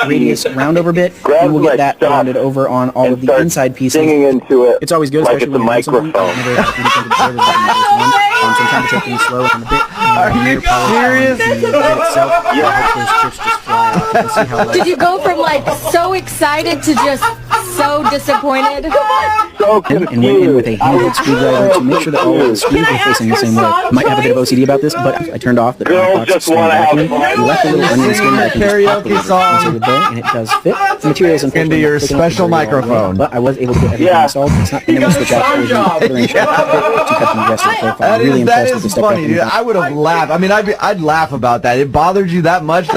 radius roundover bit, grabs and we'll my get that stuff rounded over on all of the starts inside pieces. singing into it It's always good, like especially it's a when you're doing microphone. something. I've never really been to the servers like the first one, so I'm trying to take things slow and a bit. Are you serious? The bit itself, I hope those chips just fly off. You'll see how Did you go from like so excited to just so disappointed? So and went in with a handheld screwdriver to make sure that all of the screws were facing the same way. I might have a bit of OCD about this, but I turned off the Girls box just wanna have fun. We left a little onion skin that I can just pop the Karaoke lever song. inside there, and it does fit. The materials Into your special microphone. but I was able to get everything installed. It's not, and then we'll switch out the to cut the rest of the profile. I'm really That impressed with the is step funny, dude. I would have laughed. I mean, I'd laugh about that. It bothered you that much?